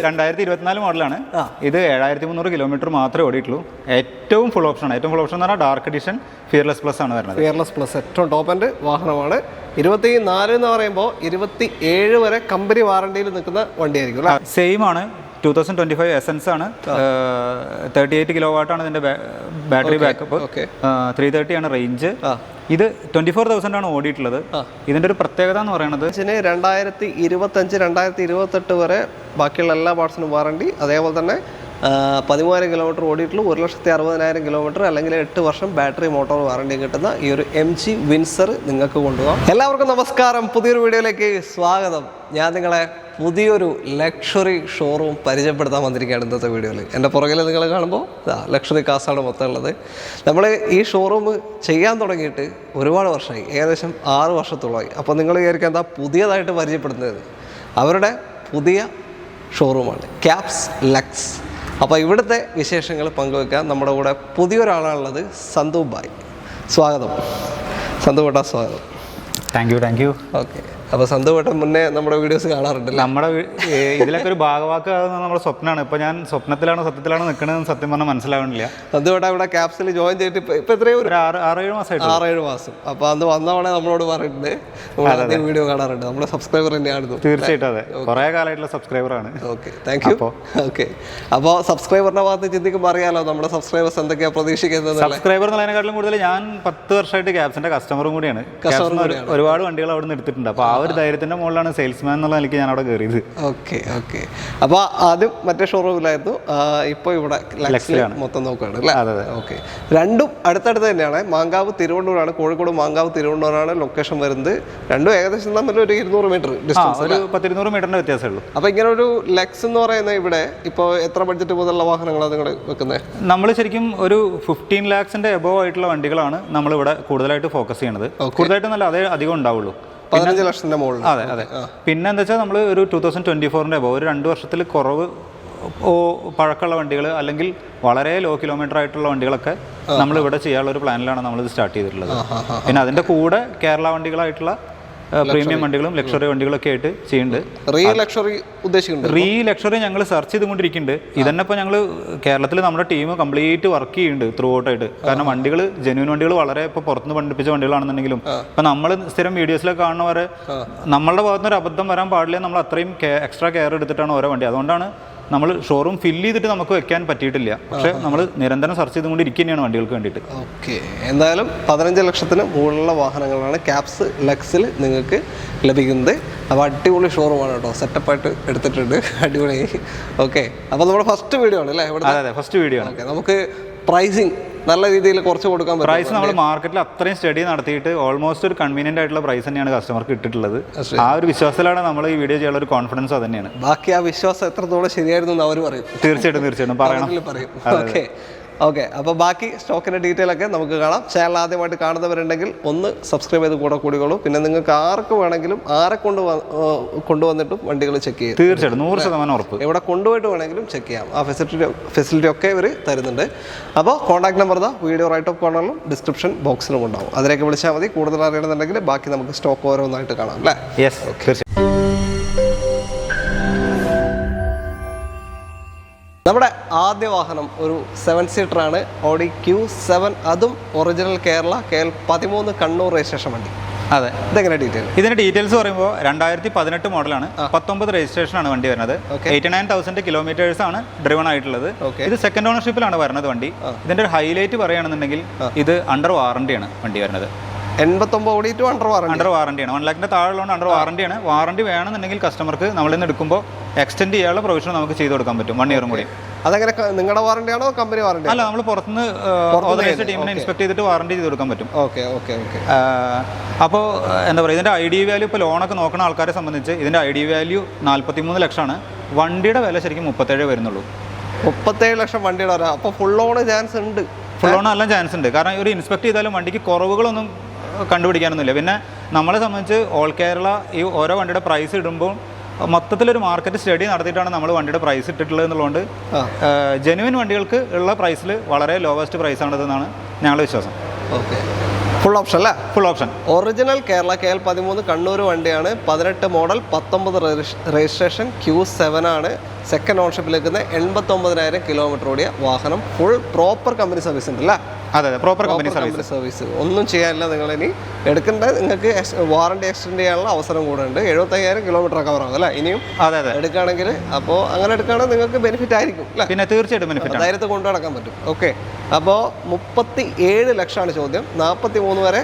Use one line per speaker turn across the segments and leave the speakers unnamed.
2024 മോഡലാണ്. ഇത് 7300 കിലോമീറ്റർ മാത്രമേ ഓടിയിട്ടുള്ളൂ. ഏറ്റവും ഫുൾ ഓപ്ഷൻ എന്ന് പറഞ്ഞാൽ ഡാർക്ക് എഡിഷൻ ഫിയർലെസ് പ്ലസ് ആണ് വരുന്നത്.
ഫിയർലെസ് പ്ലസ് ഏറ്റവും ടോപ്പ് എൻഡ് വാഹനമാണ്. 24 എന്ന് പറയുമ്പോൾ 27 വരെ കമ്പനി വാറണ്ടിയിൽ നിൽക്കുന്ന വണ്ടിയായിരിക്കും.
സെയിം ആണ്. 2025 എസൻസ് ആണ്. 38 കിലോ വാട്ടാണ് ഇതിന്റെ ബാറ്ററി ബാക്കപ്പ്. 330 ആണ് റേഞ്ച്. ഇത് 24,000 ആണ് ഓടിയിട്ടുള്ളത്. ഇതിന്റെ ഒരു പ്രത്യേകത എന്ന് പറയുന്നത്
2025 2028 വരെ ബാക്കിയുള്ള എല്ലാ പാർട്സിനും വാറണ്ടി. അതേപോലെ തന്നെ 13,000 കിലോമീറ്റർ ഓടിയിട്ടുള്ളൂ. 1,60,000 കിലോമീറ്റർ അല്ലെങ്കിൽ 8 വർഷം ബാറ്ററി മോട്ടോർ വാറണ്ടി കിട്ടുന്ന ഈ ഒരു MG വിൻസർ നിങ്ങൾക്ക് കൊണ്ടുപോകാം. എല്ലാവർക്കും നമസ്കാരം, പുതിയൊരു വീഡിയോയിലേക്ക് സ്വാഗതം. ഞാൻ നിങ്ങളെ പുതിയൊരു ലക്ഷറി ഷോറൂം പരിചയപ്പെടുത്താൻ വന്നിരിക്കുകയാണ് ഇന്നത്തെ വീഡിയോയിൽ. എൻ്റെ പുറകിൽ നിങ്ങൾ കാണുമ്പോൾ ലക്ഷറി കാസാണ് മൊത്തം ഉള്ളത്. നമ്മൾ ഈ ഷോറൂം ചെയ്യാൻ തുടങ്ങിയിട്ട് ഒരുപാട് വർഷമായി, ഏകദേശം 6 വർഷത്തോളമായി. അപ്പോൾ നിങ്ങൾ വിചാരിക്കുക എന്താ പുതിയതായിട്ട് പരിചയപ്പെടുന്നത്? അവരുടെ പുതിയ ഷോറൂമാണ് ക്യാപ്സ് ലക്സ്. അപ്പോൾ ഇവിടുത്തെ വിശേഷങ്ങൾ പങ്കുവെക്കാൻ നമ്മുടെ കൂടെ പുതിയൊരാളാണുള്ളത്, സന്തു ഭായ്. സ്വാഗതം സന്തു ചേട്ടാ, സ്വാഗതം.
Thank you.
ഓക്കെ, അപ്പോൾ സന്തു ചേട്ടൻ മുന്നേ നമ്മുടെ വീഡിയോസ് കാണാറുണ്ടല്ലോ.
നമ്മുടെ ഇതിലൊക്കെ ഒരു ഭാഗവാക്കാകുന്ന നമ്മുടെ സ്വപ്നമാണ്. ഇപ്പോൾ ഞാൻ സ്വപ്നത്തിലാണോ സത്യത്തിലാണോ നിൽക്കണമെന്ന് സത്യം പറഞ്ഞാൽ മനസ്സിലാവണില്ല.
സന്തു ചേട്ടാ ഇവിടെ ക്യാപ്സിൽ ജോയിൻ ചെയ്തിട്ട് ഇപ്പം എത്രയോ
6-7 മാസമായിട്ട്.
6-7 മാസം. അപ്പോൾ അന്ന് വന്നവണെ നമ്മളോട് പറഞ്ഞിട്ടുണ്ട്, നമ്മൾ വീഡിയോ കാണാറുണ്ട്. നമ്മുടെ സബ്സ്ക്രൈബർ തന്നെയാണ്.
തീർച്ചയായിട്ടും അതെ, കുറേ കാലമായിട്ടുള്ള സബ്സ്ക്രൈബറാണ്.
Okay, thank you. ഓക്കെ, അപ്പോൾ സബ്സ്ക്രൈബറിന്റെ ഭാഗത്ത് ചിന്തിക്കുമ്പോൾ അറിയാലോ നമ്മുടെ സബ്സ്ക്രൈബേഴ്സ് എന്തൊക്കെയാണ് പ്രതീക്ഷിക്കുന്നത്.
സബ്സ്ക്രൈബർ എന്നുള്ളതിനെക്കാട്ടിലും കൂടുതൽ ഞാൻ 10 വർഷമായിട്ട് ക്യാബ്സിന്റെ കസ്റ്റമറും കൂടിയാണ്. ഒരുപാട് വണ്ടികൾ അവിടെ നിന്ന് എടുത്തിട്ടുണ്ട്. അപ്പോൾ ആ ഒരു ധൈര്യത്തിന്റെ മുകളിലാണ് സെയിൽസ്മാൻ എന്നുള്ള എനിക്ക് ഞാൻ അവിടെ കയറിയത്.
ഓക്കെ ഓക്കെ, അപ്പോൾ ആദ്യം മറ്റേ ഷോറൂമിലായിരുന്നു, ഇപ്പോൾ ഇവിടെ ലക്സിലാണ് മൊത്തം നോക്കുകയാണ് അല്ലേ?
അതെ.
ഓക്കെ, രണ്ടും അടുത്തടുത്ത് തന്നെയാണ്. മാങ്കാവ് തിരുവണ്ണൂരാണ്, കോഴിക്കോട് മാങ്കാവ് തിരുവണ്ണൂരാണ് ലൊക്കേഷൻ വരുന്നത്. രണ്ടും ഏകദേശം തമ്മിൽ ഒരു 200 മീറ്റർ ഡിസ്റ്റൻസ്,
ഒരു 100-200 മീറ്ററിന്റെ വ്യത്യാസമേ ഉള്ളൂ.
അപ്പോൾ ഇങ്ങനെ ഒരു ലക്സ് എന്ന് പറയുന്നത് ഇവിടെ ഇപ്പോൾ എത്ര ബഡ്ജറ്റ് മുതലുള്ള വാഹനങ്ങളാണ് നിങ്ങൾ വെക്കുന്നത്?
നമ്മൾ ശരിക്കും ഒരു 15 lakhs എബോവ് ആയിട്ടുള്ള വണ്ടികളാണ് നമ്മളിവിടെ കൂടുതലായിട്ട് ഫോക്കസ് ചെയ്യണത്. കൂടുതലായിട്ട് നല്ല അതേ അധികം ഉണ്ടാവുള്ളൂ.
15 ലക്ഷത്തിന്റെ മുകളിൽ.
അതെ. പിന്നെ എന്താ വെച്ചാൽ നമ്മൾ ഒരു 2024 എബോവ്, ഒരു 2 വർഷത്തിൽ കുറവ് പഴക്കമുള്ള വണ്ടികൾ അല്ലെങ്കിൽ വളരെ ലോ കിലോമീറ്റർ ആയിട്ടുള്ള വണ്ടികളൊക്കെ നമ്മൾ ഇവിടെ ചെയ്യാനുള്ള ഒരു പ്ലാനിലാണ് നമ്മളിത് സ്റ്റാർട്ട് ചെയ്തിട്ടുള്ളത്. പിന്നെ അതിന്റെ കൂടെ കേരള വണ്ടികളായിട്ടുള്ള പ്രീമിയം വണ്ടികളും ലക്ഷറി വണ്ടികളൊക്കെ ആയിട്ട് ചെയ്യുന്നുണ്ട്. റീ ലക്ഷറി ഞങ്ങൾ സെർച്ച് ചെയ്തുകൊണ്ടിരിക്കുന്നുണ്ട്. ഇതന്നെ ഇപ്പോൾ ഞങ്ങൾ കേരളത്തിൽ നമ്മുടെ ടീം കംപ്ലീറ്റ് വർക്ക് ചെയ്യുന്നുണ്ട് ത്രൂ ഔട്ടായിട്ട്. കാരണം വണ്ടികൾ ജെന്യൂൻ വണ്ടികൾ വളരെ ഇപ്പോൾ പുറത്തുനിന്ന് പഠിപ്പിച്ച വണ്ടികളാണെന്നുണ്ടെങ്കിലും ഇപ്പം നമ്മൾ സ്ഥിരം വീഡിയോസിലൊക്കെ കാണുന്നവരെ നമ്മളുടെ ഭാഗത്തുനിന്ന് ഒരു അബദ്ധം വരാൻ പാടില്ല. നമ്മൾ അത്രയും എക്സ്ട്രാ കെയർ എടുത്തിട്ടാണ് ഓരോ വണ്ടി. അതുകൊണ്ടാണ് നമ്മൾ ഷോറൂം ഫില്ല് ചെയ്തിട്ട് നമുക്ക് വെക്കാൻ പറ്റിയിട്ടില്ല. പക്ഷേ നമ്മൾ നിരന്തരം സെർച്ച് ചെയ്തുകൊണ്ടിരിക്കുകയാണ് വണ്ടികൾക്ക് വേണ്ടിയിട്ട്.
ഓക്കെ, എന്തായാലും 15 ലക്ഷത്തിന് മുകളിലുള്ള വാഹനങ്ങളാണ് ക്യാപ്സ് ലക്സിൽ നിങ്ങൾക്ക് ലഭിക്കുന്നത്. അപ്പോൾ അടിപൊളി ഷോറൂമാണ് കേട്ടോ, സെറ്റപ്പായിട്ട് എടുത്തിട്ടുണ്ട്, അടിപൊളി. ഓക്കെ, അപ്പോൾ നമ്മുടെ ഫസ്റ്റ് വീഡിയോ ആണ് അല്ലേ?
അതെ, ഫസ്റ്റ് വീഡിയോ ആണ്.
ഓക്കെ, നമുക്ക് പ്രൈസിങ് നല്ല രീതിയിൽ കുറച്ച് കൊടുക്കാൻ പറ്റും.
പ്രൈസ് നമ്മൾ മാർക്കറ്റിൽ അത്രയും സ്റ്റഡി നടത്തിയിട്ട് ഓൾമോസ്റ്റ് ഒരു കൺവീനിയന്റ് ആയിട്ടുള്ള പ്രൈസ് തന്നെയാണ് കസ്റ്റമർക്ക് ഇട്ടിട്ടുള്ളത്. ആ ഒരു വിശ്വാസത്തിലാണ് നമ്മൾ ഈ വീഡിയോ ചെയ്യാനുള്ള ഒരു കോൺഫിഡൻസ് അത് തന്നെയാണ്.
ബാക്കി ആ വിശ്വാസം എത്രത്തോളം ശരിയായിരുന്നു എന്ന് അവർ പറയും.
തീർച്ചയായിട്ടും പറയും.
ഓക്കെ, അപ്പോൾ ബാക്കി സ്റ്റോക്കിൻ്റെ ഡീറ്റെയിൽ ഒക്കെ നമുക്ക് കാണാം. ചാനൽ ആദ്യമായിട്ട് കാണുന്നവരുണ്ടെങ്കിൽ ഒന്ന് സബ്സ്ക്രൈബ് ചെയ്ത് കൂടിക്കോളൂ. പിന്നെ നിങ്ങൾക്ക് ആർക്ക് വേണമെങ്കിലും ആരെ കൊണ്ടുവന്നിട്ടും വണ്ടികൾ ചെക്ക് ചെയ്യും.
തീർച്ചയായിട്ടും 100% ഉറപ്പ്.
എവിടെ കൊണ്ടുപോയിട്ട് വേണമെങ്കിലും ചെക്ക് ചെയ്യാം. ആ ഫെസിലിറ്റി ഒക്കെ ഇവർ തരുന്നുണ്ട്. അപ്പോൾ contact number video right of കോർണറിലും ഡിസ്ക്രിപ്ഷൻ ബോക്സിലും ഉണ്ടാവും. അതിലേക്ക് വിളിച്ചാൽ മതി. കൂടുതൽ അറിയണമെന്നുണ്ടെങ്കിൽ ബാക്കി നമുക്ക് സ്റ്റോക്ക് ഓരോന്നായിട്ട് കാണാം അല്ലേ?
യെസ്, തീർച്ചയായും.
നമ്മുടെ ആദ്യ വാഹനം ഒരു 7 സീറ്ററാണ്, ഓഡി Q7. അതും original Kerala KL 13 Kannur registration വണ്ടി.
അതെ,
ഇതെങ്ങനെ ഇതിന്റെ
ഡീറ്റെയിൽസ് പറയുമ്പോൾ 2018 മോഡലാണ്, 19 രജിസ്ട്രേഷനാണ് വണ്ടി വരുന്നത്. 89,000 കിലോമീറ്റേഴ്സ് ആണ് ഡ്രിവൺ ആയിട്ടുള്ളത്. ഇത് സെക്കൻഡ് ഓണർഷിപ്പിലാണ് വരുന്നത് വണ്ടി. ഇതിന്റെ ഒരു ഹൈലൈറ്റ് പറയുകയാണെന്നുണ്ടെങ്കിൽ ഇത് അണ്ടർ വാറണ്ടിയാണ് വണ്ടി വരുന്നത്.
89 ഓടിയിട്ട് അണ്ടർ
വാറണ്ടിയാണ്. 1 lakhന്റെ താഴെയുള്ളതുകൊണ്ട് അണ്ടർ വാറണ്ടിയാണ്. വാറണ്ടി വേണമെന്നുണ്ടെങ്കിൽ കസ്റ്റമർക്ക് നമ്മളിൽ നിന്ന് എടുക്കുമ്പോൾ എക്സ്റ്റെൻഡ് ചെയ്യാനുള്ള പ്രൊവിഷൻ നമുക്ക് ചെയ്ത് കൊടുക്കാൻ പറ്റും 1 year കൂടി.
അതെങ്ങനെ നിങ്ങളുടെ വാറണ്ടി ആണോ കമ്പനി വാറണ്ടി?
അല്ല, നമ്മൾ പുറത്തുനിന്ന് ഓതറൈസ്ഡ് ടീമിനെ ഇൻസ്പെക്ട് ചെയ്തിട്ട് വാറണ്ടി ചെയ്ത് കൊടുക്കാൻ പറ്റും.
ഓക്കെ.
അപ്പോൾ എന്താ പറയുക, ഇതിന്റെ ID വാല്യൂ ഇപ്പോൾ ലോണൊക്കെ നോക്കുന്ന ആൾക്കാരെ സംബന്ധിച്ച് ഇതിന്റെ ID വാല്യൂ 43 ലക്ഷമാണ്. വണ്ടിയുടെ വില ശരിക്കും 37 വരുന്നുള്ളൂ.
37 ലക്ഷം വണ്ടിയുടെ വില. അപ്പോൾ ഫുൾ ഓൺ ചാൻസ് ഉണ്ട്?
ഫുൾ ഓൺ എല്ലാം ചാൻസ് ഉണ്ട്. കാരണം ഒരു ഇൻസ്പെക്ട് ചെയ്താലും വണ്ടിക്ക് കുറവുകളൊന്നും കണ്ടുപിടിക്കാനൊന്നുമില്ല. പിന്നെ നമ്മളെ സംബന്ധിച്ച് ഓൾ കേരള ഈ ഓരോ വണ്ടിയുടെ പ്രൈസ് ഇടുമ്പോൾ മൊത്തത്തിലൊരു മാർക്കറ്റ് സ്റ്റഡി നടത്തിയിട്ടാണ് നമ്മൾ വണ്ടിയുടെ പ്രൈസ് ഇട്ടിട്ടുള്ളത് എന്നുള്ളതുകൊണ്ട് ജെനുവിൻ വണ്ടികൾക്ക് ഉള്ള പ്രൈസിൽ വളരെ ലോവസ്റ്റ് പ്രൈസാണിതെന്നാണ് ഞങ്ങളുടെ വിശ്വാസം.
ഓക്കെ, ഫുൾ ഓപ്ഷൻ അല്ലേ?
Full option.
Original Kerala KL 13 Kannur വണ്ടിയാണ്. 18 മോഡൽ, 19 രജിസ്ട്രേഷൻ, Q7 ആണ്. സെക്കൻഡ് ഓണർഷിപ്പിൽ നിൽക്കുന്ന 89,000 കിലോമീറ്റർ ഓടിയ വാഹനം. ഫുൾ പ്രോപ്പർ കമ്പനി സർവീസ് ഉണ്ടല്ലേ?
അതെ പ്രോപ്പർ കമ്പനി
സർവീസ്. ഒന്നും ചെയ്യാനില്ല. നിങ്ങൾ ഇനി എടുക്കേണ്ട നിങ്ങൾക്ക് വാറണ്ടി എക്സ്റ്റെൻഡ് ചെയ്യാനുള്ള അവസരം കൂടെ ഉണ്ട്. 75,000 കിലോമീറ്റർ കവർ ആകും അല്ലേ ഇനിയും എടുക്കുകയാണെങ്കിൽ? അപ്പോൾ അങ്ങനെ എടുക്കുകയാണെങ്കിൽ നിങ്ങൾക്ക് ബെനിഫിറ്റ് ആയിരിക്കും അല്ലേ?
പിന്നെ തീർച്ചയായിട്ടും ബെനിഫിറ്റ്
ധൈര്യത്തിൽ കൊണ്ടു നടക്കാൻ പറ്റും. ഓക്കെ, അപ്പോൾ 37 ലക്ഷമാണ് ചോദ്യം. 43 വരെ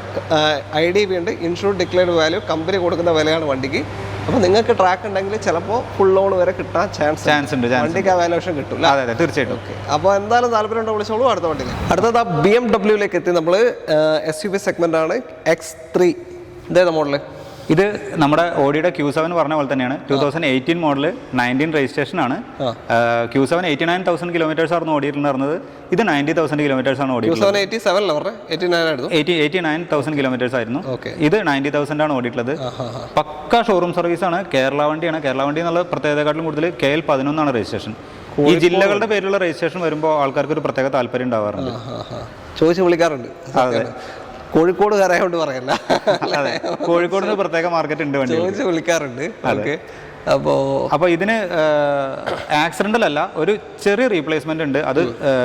IDV ഉണ്ട്. ഇൻഷുർഡ് ഡിക്ലെയർഡ് വാല്യൂ കമ്പനി കൊടുക്കുന്ന വിലയാണ് വണ്ടിക്ക്. അപ്പോൾ നിങ്ങൾക്ക് ട്രാക്ക് ഉണ്ടെങ്കിൽ ചിലപ്പോൾ ഫുൾ ലോൺ വരെ കിട്ടാൻ ചാൻസ് ഉണ്ട്. വണ്ടിക്ക് ആ വാല്യൂഷൻ കിട്ടും.
അതെ തീർച്ചയായിട്ടും.
ഓക്കെ, അപ്പോൾ എന്തായാലും താല്പര്യം ഉണ്ടോ വിളിച്ചോളൂ. അടുത്ത വണ്ടിയിൽ അടുത്തത് BMW എത്തി. നമ്മൾ SUV സെഗ്മെന്റ് ആണ്. X3 ഇതേതാ മോഡല്?
ഇത് നമ്മുടെ ഓഡിയുടെ Q7 പറഞ്ഞ പോലെ തന്നെയാണ്. 2018 മോഡൽ, 19 രജിസ്ട്രേഷൻ ആണ്. Q7 89,000 കിലോമീറ്റേഴ്സ് ആയിരുന്നു ഓടിയിട്ടുണ്ടായിരുന്നത്. ഇത് 90,000 കിലോമീറ്റേഴ്സ് ആണ് ഓടിയിട്ടുള്ളത്. 89,000 കിലോമീറ്റേഴ്സ് ആയിരുന്നു. ഇത് 90,000 ആണ് ഓടിയിട്ടുള്ളത്. പക്ക ഷോറൂം സർവീസ് ആണ്. കേരള വണ്ടിയാണ്. കേരള വണ്ടി എന്നുള്ള പ്രത്യേകതയെക്കാട്ടിലും കൂടുതൽ KL11 ആണ് രജിസ്ട്രേഷൻ. ഈ ജില്ലകളുടെ പേരിലുള്ള രജിസ്ട്രേഷൻ വരുമ്പോൾ ആൾക്കാർക്ക് ഒരു പ്രത്യേക താല്പര്യം ഉണ്ടാവാറുണ്ട്.
ചോദിച്ച് വിളിക്കാറുണ്ട്. കോഴിക്കോടുകാരായോണ്ട് പറയല്ല.
അതെ, കോഴിക്കോടിന് പ്രത്യേക മാർക്കറ്റ് ഉണ്ട്. വണ്ടി
ചോദിച്ച് വിളിക്കാറുണ്ട്. ഓക്കെ,
അപ്പോൾ ഇതിന് ആക്സിഡന്റൽ അല്ല, ഒരു ചെറിയ റീപ്ലേസ്മെന്റ് ഉണ്ട്. അത്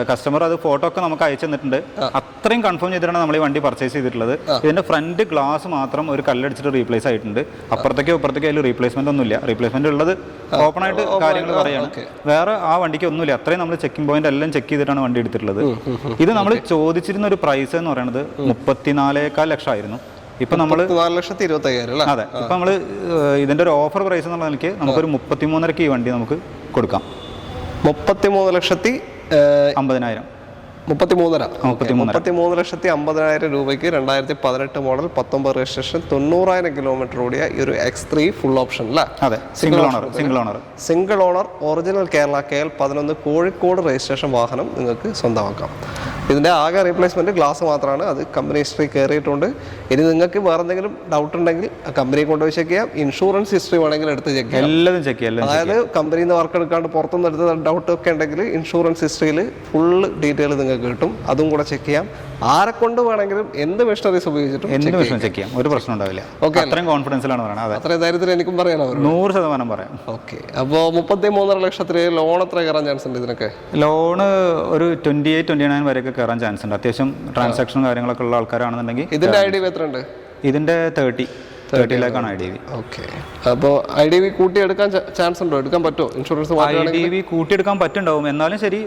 കസ്റ്റമർ അത് ഫോട്ടോ ഒക്കെ നമുക്ക് അയച്ചു തന്നിട്ടുണ്ട്. അത്രയും കൺഫേം ചെയ്തിട്ടാണ് നമ്മൾ ഈ വണ്ടി പർച്ചേസ് ചെയ്തിട്ടുള്ളത്. ഇതിന്റെ ഫ്രണ്ട് ഗ്ലാസ് മാത്രം ഒരു കല്ലടിച്ചിട്ട് റീപ്ലേസ് ആയിട്ടുണ്ട്. അപ്പുറത്തേക്കോ ഇപ്പുറത്തേക്കോ അതിൽ റീപ്ലേസ്മെന്റ് ഒന്നുമില്ല. റീപ്ലേസ്മെന്റ് ഉള്ളത് ഓപ്പൺ ആയിട്ട് കാര്യങ്ങൾ പറയാണ്. വേറെ ആ വണ്ടിക്ക് ഒന്നുമില്ല. അത്രയും നമ്മൾ ചെക്കിംഗ് പോയിന്റ് എല്ലാം ചെക്ക് ചെയ്തിട്ടാണ് വണ്ടി എടുത്തിട്ടുള്ളത്. ഇത് നമ്മൾ ചോദിച്ചിരുന്ന ഒരു പ്രൈസ് എന്ന് പറയുന്നത് 34,000 ലക്ഷമായിരുന്നു. ഇപ്പൊ നമ്മൾ
4,25,000.
അതെ, ഇപ്പൊ നമ്മള് ഇതിന്റെ ഒരു ഓഫർ പ്രൈസ് എന്നുള്ള നിലയ്ക്ക് നമുക്കൊരു 33,500 ഈ വണ്ടി നമുക്ക് കൊടുക്കാം.
33,50,000. 33,50,000 രൂപയ്ക്ക് 2018 മോഡൽ, 19 രജിസ്ട്രേഷൻ, 90,000 കിലോമീറ്റർ ഓടിയ ഈ ഒരു X3 ഫുൾ ഓപ്ഷൻ അല്ലേ?
അതെ, single owner
original Kerala KL11 Kozhikode registration വാഹനം നിങ്ങൾക്ക് സ്വന്തമാക്കാം. ഇതിന്റെ ആകെ റീപ്ലേസ്മെന്റ് ഗ്ലാസ് മാത്രമാണ്. അത് കമ്പനി ഹിസ്റ്ററി കയറിയിട്ടുണ്ട്. ഇനി നിങ്ങൾക്ക് വേറെ എന്തെങ്കിലും ഡൗട്ട് ഉണ്ടെങ്കിൽ കമ്പനി കൊണ്ടുപോയി ചെക്ക് ചെയ്യാം. ഇൻഷുറൻസ് ഹിസ്റ്ററി വേണമെങ്കിൽ എടുത്ത് ചെക്ക് ചെയ്യാം.
എല്ലാതും ചെക്ക് ചെയ്യാം.
അതായത് കമ്പനിയിൽ നിന്ന് വർക്ക് എടുക്കാണ്ട് പുറത്തുനിന്ന് എടുത്ത ഡൗട്ട് ഒക്കെ ഉണ്ടെങ്കിൽ ഇൻഷുറൻസ് ഹിസ്റ്ററിയിൽ ഫുള്ള് ഡീറ്റെയിൽ നിങ്ങൾക്ക് കിട്ടും. അതും കൂടെ ചെക്ക് ചെയ്യാം. ആരെ കൊണ്ട് വേണമെങ്കിലും എന്ത് മെഷീനറീസ് ഉപയോഗിച്ചിട്ടും
ചെക്ക് ചെയ്യാം. ഒരു പ്രശ്നം ഉണ്ടാവില്ല. ഓക്കെ, അത്രയും കോൺഫിഡൻസിലാണ് പറയുന്നത്.
അത്രയും ധൈര്യത്തിൽ എനിക്കും പറയാനോ?
100% പറയാം.
ഓക്കെ, അപ്പോൾ 33 ലക്ഷത്തിന് ലോൺ എത്ര കയറാൻ ചാൻസ് ഉണ്ട്? ഇതിനൊക്കെ
ലോണ് ഒരു 28-29 വരെയൊക്കെ കയറാൻ ചാൻസ് ഉണ്ട്. അത്യാവശ്യം ട്രാൻസാക്ഷനും കാര്യങ്ങളൊക്കെ ഉള്ള ആൾക്കാരാണെന്നുണ്ടെങ്കിൽ.
ഇതിന്റെ IDV എത്ര ഉണ്ട്?
ഇതിന്റെ 30,000,000 IDV.
ഓക്കെ, അപ്പോൾ IDV കൂട്ടിയെടുക്കാൻ ചാൻസ് ഉണ്ടോ? എടുക്കാൻ പറ്റുമോ? Insurance
IDV കൂട്ടിയെടുക്കാൻ പറ്റുണ്ടാവും. എന്നാലും ശരി,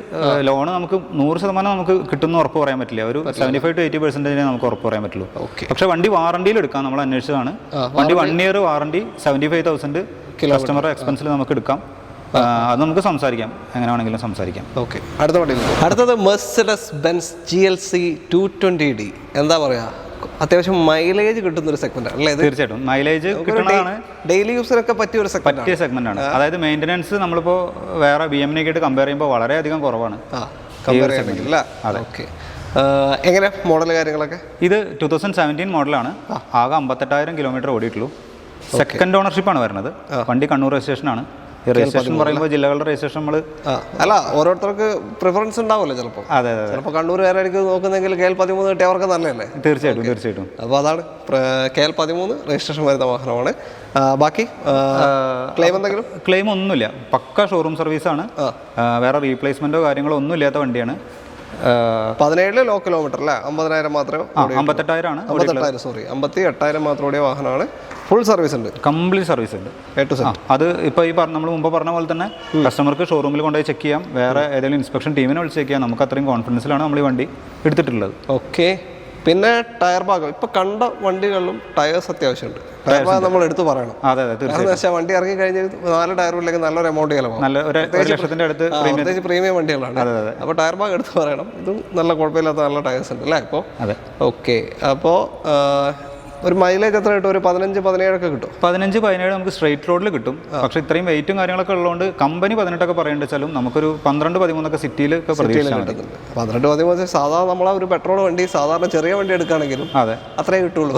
ലോണ് നമുക്ക് 100% നമുക്ക് കിട്ടുന്ന ഉറപ്പ് പറയാൻ പറ്റില്ല. ഒരു 75-80% നമുക്ക് ഉറപ്പ് പറയാൻ പറ്റുള്ളൂ. പക്ഷെ വണ്ടി വാറണ്ടിയിൽ എടുക്കാം. നമ്മൾ അന്വേഷിച്ചതാണ്. വണ്ടി 1 ഇയർ വാറണ്ടി, 75,000 കസ്റ്റമർ എക്സ്പെൻസിൽ നമുക്ക് എടുക്കാം. അത് നമുക്ക് സംസാരിക്കാം, എങ്ങനെ വേണമെങ്കിലും സംസാരിക്കാം.
ഓക്കെ, അടുത്തത് മെർസിഡസ് ബെൻസ് GLC 220D. എന്താ പറയാ, അത്യാവശ്യം മൈലേജ് കിട്ടുന്ന ഒരു സെഗ്മെന്റ് ആണ് അല്ലേ?
തീർച്ചയായിട്ടും മൈലേജ് കിട്ടുന്നതാണ്.
ഡെയിലി യൂസിനൊക്കെ പറ്റിയ ഒരു
സെഗ്മെന്റ് ആണ്. അതായത് മെയിൻ്റനൻസ് നമ്മളിപ്പോൾ വേറെ BM-നെ ആയിട്ട് കമ്പയർ ചെയ്യുമ്പോൾ വളരെയധികം കുറവാണ്.
ഓക്കെ, എങ്ങനെ മോഡൽ കാര്യങ്ങളൊക്കെ?
ഇത് 2017 മോഡലാണ്. ആകെ 58,000 കിലോമീറ്റർ ഓടിയിട്ടുള്ളൂ. സെക്കൻഡ് ഓണർഷിപ്പാണ് വരുന്നത്. വണ്ടി കണ്ണൂർ രജിസ്ട്രേഷൻ. രജിസ്ട്രേഷൻ പറയുമ്പോൾ ജില്ലകളുടെ രജിസ്ട്രേഷൻ നമ്മൾ
അല്ല, ഓരോരുത്തർക്ക് പ്രിഫറൻസ് ഉണ്ടാവുമല്ലോ. ചിലപ്പോൾ ചിലപ്പോൾ കണ്ണൂരുകാരായിരിക്കും നോക്കുന്നെങ്കിൽ KL13 കിട്ടിയ അവർക്ക് നല്ലതല്ലേ?
തീർച്ചയായിട്ടും.
അപ്പോൾ അതാണ് KL13 രജിസ്ട്രേഷൻ വരുന്ന വാഹനമാണ്. ബാക്കി ക്ലെയിം എന്തെങ്കിലും?
ക്ലെയിം ഒന്നുമില്ല. പക്ക ഷോറൂം സർവീസാണ്. വേറെ റീപ്ലേസ്മെന്റോ കാര്യങ്ങളോ ഒന്നും ഇല്ലാത്ത വണ്ടിയാണ്.
17 ലോ കിലോമീറ്റർ അല്ലേ? 50,000 മാത്രമേ.
58,000
മാത്രം ഓടിയ വാഹനമാണ്. ഫുൾ സർവീസ് ഉണ്ട്,
കംപ്ലീറ്റ് സർവീസ് ഉണ്ട്. അത് ഇപ്പോൾ ഈ നമ്മൾ മുമ്പ് പറഞ്ഞ പോലെ തന്നെ കസ്റ്റമർക്ക് ഷോറൂമിൽ കൊണ്ടുപോയി ചെക്ക് ചെയ്യാം. വേറെ ഏതെങ്കിലും ഇൻസ്പെക്ഷൻ ടീമിനെ വിളിച്ച് ചെക്ക് ചെയ്യാം. നമുക്ക് അത്രയും കോൺഫിഡൻസിലാണ് നമ്മൾ ഈ വണ്ടി എടുത്തിട്ടുള്ളത്.
ഓക്കെ, പിന്നെ ടയർ ഭാഗം ഇപ്പോൾ കണ്ട വണ്ടികളിലും ടയേഴ്സ് അത്യാവശ്യമുണ്ട്. ടയർ ഭാഗം നമ്മൾ എടുത്ത് പറയണം. വണ്ടി ഇറങ്ങി കഴിഞ്ഞ് 4 ടയർ ഇല്ലെങ്കിൽ നല്ലൊരു എമൗണ്ട് ചിലവാകും. പ്രത്യേകിച്ച് പ്രീമിയം വണ്ടികളാണ്. അപ്പോൾ ടയർ ഭാഗം എടുത്ത് പറയണം. ഇതും നല്ല കുഴപ്പമില്ലാത്ത നല്ല ടയേഴ്സ് ഉണ്ട് അല്ലേ? ഇപ്പോൾ ഓക്കെ, അപ്പോൾ ഒരു മൈലേജ് എത്ര കിട്ടും? ഒരു 15-17 ഒക്കെ കിട്ടും.
15-17 നമുക്ക് സ്ട്രൈറ്റ് റോഡിൽ കിട്ടും. പക്ഷെ ഇത്രയും വെയിറ്റും കാര്യങ്ങളൊക്കെ ഉള്ളതുകൊണ്ട് കമ്പനി 18 ഒക്കെ പറയേണ്ടത് നമുക്കൊരു 12-13 ഒക്കെ സിറ്റിയിലൊക്കെ
12-13 സാധാരണ നമ്മളെ ഒരു പെട്രോൾ വണ്ടി, സാധാരണ ചെറിയ വണ്ടി എടുക്കുകയാണെങ്കിലും അത്രേ കിട്ടുള്ളൂ.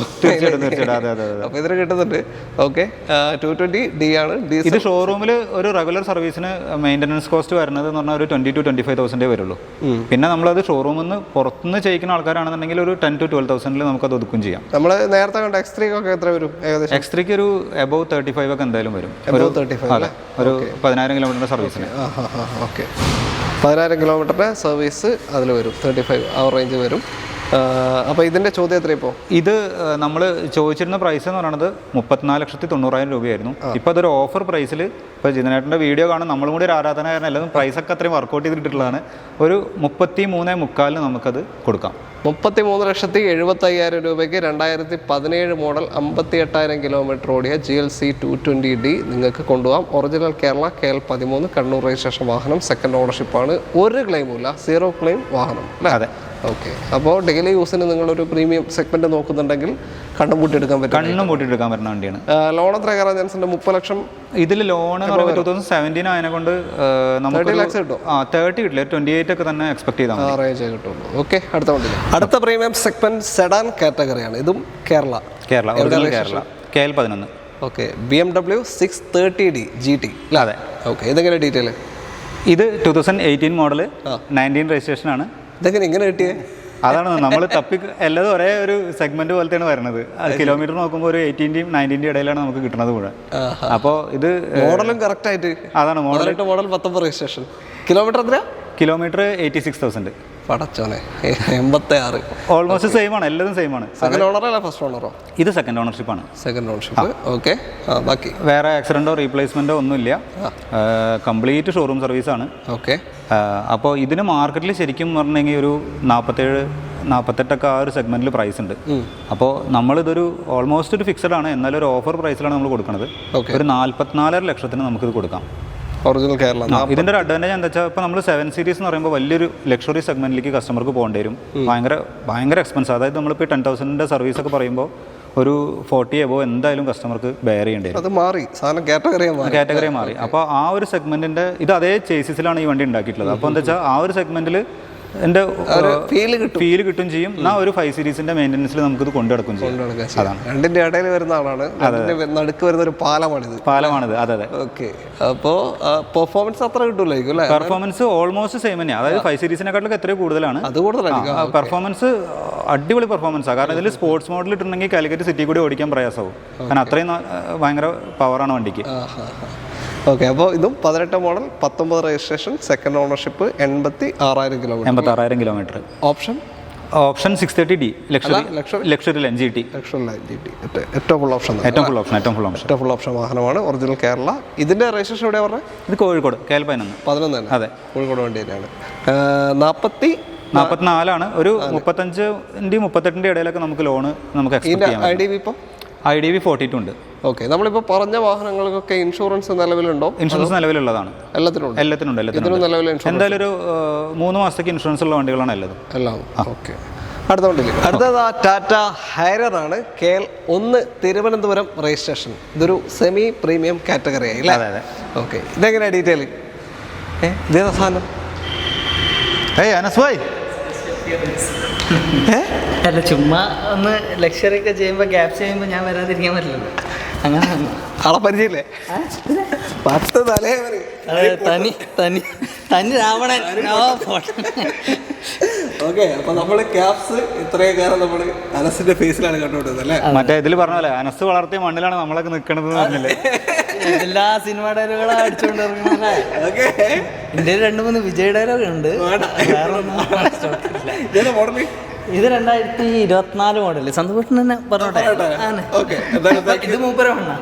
അപ്പോൾ ഇതിന് കിട്ടുന്നുണ്ട്. ഓക്കെ, 220D ആണ്.
ഇത് ഷോറൂമിൽ ഒരു റെഗുലർ സർവീസിന് മെയിൻ്റനൻസ് കോസ്റ്റ് വരുന്നത് എന്ന് പറഞ്ഞാൽ ഒരു 20,000-25,000 വരുള്ളൂ. പിന്നെ നമ്മളത് ഷോറൂമിൽ നിന്ന് പുറത്തുനിന്ന് ചെയ്യിക്കുന്ന ആൾക്കാരാണെന്നുണ്ടെങ്കിൽ ഒരു 10,000-12,000 നമുക്കത് ഒതുക്കും ചെയ്യാം.
നമ്മൾ നേരത്തെ നേരത്തെ കണ്ട X3 ഒക്കെ എത്ര വരും ഏകദേശം?
X3 ഒരു എബവ് 35 ഒക്കെ എന്തായാലും വരും.
Above 35
അതെ, ഒരു 10,000 കിലോമീറ്ററിന്റെ സർവീസിന്.
ഓക്കെ, 10,000 കിലോമീറ്ററിന്റെ സർവീസ് അതിൽ വരും, 35 ആ റേഞ്ച് വരും. അപ്പോൾ ഇതിൻ്റെ ചോദ്യം എത്ര ഇപ്പോൾ?
ഇത് നമ്മൾ ചോദിച്ചിരുന്ന പ്രൈസ് എന്ന് പറയുന്നത് 34,90,000 രൂപയായിരുന്നു. ഇപ്പോൾ അതൊരു ഓഫർ പ്രൈസിൽ, ഇപ്പോൾ ജിതനേട്ടൻ്റെ വീഡിയോ കാണും, നമ്മളും കൂടി ഒരു ആരാധനാകാരൻ എല്ലാതും പ്രൈസൊക്കെ അത്രയും വർക്കൗട്ട് ചെയ്തിട്ടുള്ളതാണ്. ഒരു 33,45,000 നമുക്കത് കൊടുക്കാം.
33,75,000 രൂപയ്ക്ക് 2017 മോഡൽ 58,000 കിലോമീറ്റർ ഓടിയ GLC 220D നിങ്ങൾക്ക് കൊണ്ടുപോകാം. Original Kerala KL 13 Kannur registration വാഹനം, സെക്കൻഡ് ഓണർഷിപ്പാണ്, ഒരു ക്ലെയിമുമില്ല, 0 ക്ലെയിം വാഹനം അല്ലേ?
അതെ.
ഓക്കെ, അപ്പോൾ ഡെയിലി യൂസിന് നിങ്ങളൊരു പ്രീമിയം സെഗ്മെന്റ് നോക്കുന്നുണ്ടെങ്കിൽ കണ്ണും പൂട്ടിയെടുക്കാൻ പറ്റും.
കണ്ണും പൂട്ടിയെടുക്കാൻ പറ്റുന്ന വണ്ടിയാണ്.
ലോൺ എത്ര കയറാൻ ചാൻസ്? 30 ലക്ഷം.
ഇതിൽ ലോൺ എന്ന് പറയുമ്പോൾ 2017 ആയതിനെ കൊണ്ട് നമുക്ക്
30 lakhs കിട്ടും.
30 കിട്ടില്ല, 28 ഒക്കെ തന്നെ എക്സ്പെക്ട് ചെയ്താൽ മതി.
റേഞ്ച് കിട്ടുള്ളൂ. ഓക്കെ, അടുത്ത വണ്ടി. അടുത്ത പ്രീമിയം സെഗ്മെന്റ് സെഡാൻ കാറ്റഗറിയാണ്. ഇതും Kerala
original Kerala KL 11.
Okay, BMW 630D GT.
അതെ.
ഓക്കെ, ഇതെങ്ങനെ ഡീറ്റെയിൽ?
ഇത് 2018 മോഡൽ 19 രജിസ്ട്രേഷൻ ആണ്.
ഇതെങ്ങനെ ഇങ്ങനെ കിട്ടിയേ?
അതാണ് നമ്മൾ എല്ലാതും ഒരേ ഒരു സെഗ്മെന്റ് പോലത്തെയാണ് വരുന്നത്. കിലോമീറ്റർ നോക്കുമ്പോൾ ഒരു 18-ന്റെയും 19-ന്റെയും ഇടയിലാണ് നമുക്ക് കിട്ടുന്നത് മുഴുവൻ. അപ്പോൾ ഇത്
മോഡലും കറക്റ്റ് ആയിട്ട്
അതാണ് മോഡൽ
19 രജിസ്ട്രേഷൻ. കിലോമീറ്റർ എത്ര?
കിലോമീറ്റർ 86,000.
പടച്ചോനെ, 86.
ഓൾമോസ്റ്റ് സെയിം ആണ്, എല്ലാതും സെയിം ആണ്.
സെക്കൻഡ് ഓണറോ അല്ല ഫസ്റ്റ് ഓണറോ?
ഇത് സെക്കൻഡ് ഓണർഷിപ്പ് ആണ്.
Second ownership. ഓക്കെ, ബാക്കി വേറെ
ആക്സിഡന്റോ റീപ്ലേസ്മെന്റോ ഒന്നുമില്ല, കംപ്ലീറ്റ് ഷോറൂം സർവീസ് ആണ്.
ഓക്കെ,
അപ്പോൾ ഇതിന് മാർക്കറ്റിൽ ശരിക്കും പറഞ്ഞെങ്കിൽ ഒരു 47-48 ആ ഒരു സെഗ്മെന്റിൽ പ്രൈസ് ഉണ്ട്. അപ്പോൾ നമ്മളിതൊരു ഓൾമോസ്റ്റ് ഒരു ഫിക്സഡ് ആണ്, എന്നാലും ഒരു ഓഫർ പ്രൈസിലാണ് നമ്മൾ കൊടുക്കുന്നത്. ഒരു 44 ലക്ഷത്തിന് നമുക്കിത് കൊടുക്കാം.
ഒറിജിനൽ കേരള.
ഇതിന്റെ ഒരു അഡ്വാൻറ്റേജ് എന്താ വെച്ചാൽ ഇപ്പോൾ നമ്മൾ 7 സീരീസ് എന്ന് പറയുമ്പോൾ വലിയൊരു ലക്ഷറി സെഗ്മെന്റിലേക്ക് കസ്റ്റമർക്ക് പോകേണ്ടി വരും. ഭയങ്കര എക്സ്പെൻസ്. അതായത് നമ്മളിപ്പോൾ 10,000 സർവീസ് ഒക്കെ പറയുമ്പോൾ ഒരു 40 എബോ എന്തായാലും കസ്റ്റമർക്ക് ബെയർ ചെയ്യേണ്ടി വരും.
അത് മാറി, സാധനം കാറ്റഗറി മാറി.
അപ്പോൾ ആ ഒരു സെഗ്മെന്റിന്റെ ഇത് അതേ ചേസിസിലാണ് ഈ വണ്ടി ഉണ്ടാക്കിയിട്ടുള്ളത്. അപ്പോൾ എന്താ വെച്ചാൽ ആ ഒരു സെഗ്മെന്റിൽ എൻ്റെ ഫീല് കിട്ടും ചെയ്യും. എന്നാൽ ഒരു 5 സീരീസിന്റെ മെയിൻ്റനൻസിൽ നമുക്കിത് കൊണ്ടുനടക്കും ചെയ്യും. അതാണ്
രണ്ടിന്റെ ഇടയിൽ വരുന്ന ആളാണ്, നടുക്ക് വരുന്ന ഒരു പാലമാണിത്.
അതെ.
ഓക്കെ, അപ്പോൾ പെർഫോമൻസ് അത്ര കിട്ടൂലായിരിക്കും അല്ലേ?
പെർഫോമൻസ് ഓൾമോസ്റ്റ് സെയിം തന്നെയാണ്. അതായത് 5 സീരീസിനെക്കാട്ടിലൊക്കെ എത്രയോ കൂടുതലാണ്.
അത് കൂടുതലായിരിക്കും.
പെർഫോമൻസ് അടിപൊളി പെർഫോമൻസാണ്. കാരണം ഇതിൽ സ്പോർട്സ് മോഡൽ ഇട്ടുണ്ടെങ്കിൽ കാലിക്കറ്റ് സിറ്റി കൂടി ഓടിക്കാൻ പ്രയാസമാവും. കാരണം അത്രയും ഭയങ്കര പവറാണ് വണ്ടിക്ക്.
ഓക്കെ, അപ്പോൾ ഇതും 18 model 19 registration, second ownership, 86,000 kilometre. Option 630D luxury line GT. ഏറ്റവും ഫുൾ ഓപ്ഷൻ വാഹനമാണ്. ഒറിജിനൽ കേരള. ഇതിന്റെ രജിസ്ട്രേഷൻ എവിടെയാണ് പറഞ്ഞത്?
ഇത് കോഴിക്കോട് KL 11. അതെ,
കോഴിക്കോട് വണ്ടി തന്നെയാണ്.
44 ഒരു 35-ന്റെയും 38-ന്റെയും ഇടയിലൊക്കെ നമുക്ക് ലോണ് നമുക്ക് എക്സ്പെക്ട് ചെയ്യാം. IDV 42 ഉണ്ട്.
ഓക്കെ, നമ്മളിപ്പോൾ പറഞ്ഞ വാഹനങ്ങൾക്കൊക്കെ ഇൻഷുറൻസ് നിലവിലുണ്ടോ?
ഇൻഷുറൻസ് നിലവിലുള്ളതാണ്.
എല്ലാത്തിനും
എന്തായാലും ഒരു 3 മാസത്തേക്ക് ഇൻഷുറൻസ് ഉള്ള വണ്ടികളാണ് എല്ലാം.
ഓക്കെ, അടുത്തത് ടാറ്റ ഹൈറർ ആണ്. KL 1 Thiruvananthapuram registration. ഇതൊരു സെമി പ്രീമിയം കാറ്റഗറി ആയി അല്ലേ?
അതെ.
ഓക്കെ, ഇതെങ്ങനെയാ ഡീറ്റെയിൽ? ഇതേതാ സാധനം?
അനസ് ഭായ്,
അല്ല, ചുമ്മാ ഒന്ന് ലക്ഷറി ഒക്കെ ചെയ്യുമ്പോൾ ഗ്യാപ്സ് ചെയ്യുമ്പോൾ ഞാൻ വരാതിരിക്കാൻ പറ്റില്ലല്ലോ. അങ്ങനെ
ആളെ പരിചയമില്ലേ? 10
തനി രാവണൻ.
ഓക്കെ, അപ്പൊ നമ്മള് ക്യാപ്സ് ഇത്രയും കാലം നമ്മള് അനസിന്റെ ഫേസിലാണ് കണ്ടുകൊണ്ടത് അല്ലേ?
മറ്റേ ഇതിൽ പറഞ്ഞല്ലേ, അനസ് വളർത്തിയ മണ്ണിലാണ് നമ്മളൊക്കെ നിൽക്കണത് പറഞ്ഞില്ലേ?
എല്ലാ സിനിമ ഡയലോഗുകളും അടിച്ചുകൊണ്ട് ഇറങ്ങുന്നല്ലേ. ഇന്ത്യയിൽ 2-3 വിജയ് ഡയലോഗ് ഉണ്ട്. ഇത് 2024 മോഡല്. സന്തോഷം തന്നെ പറഞ്ഞോട്ടെ. ഇത് മൂപ്പരമാണ്.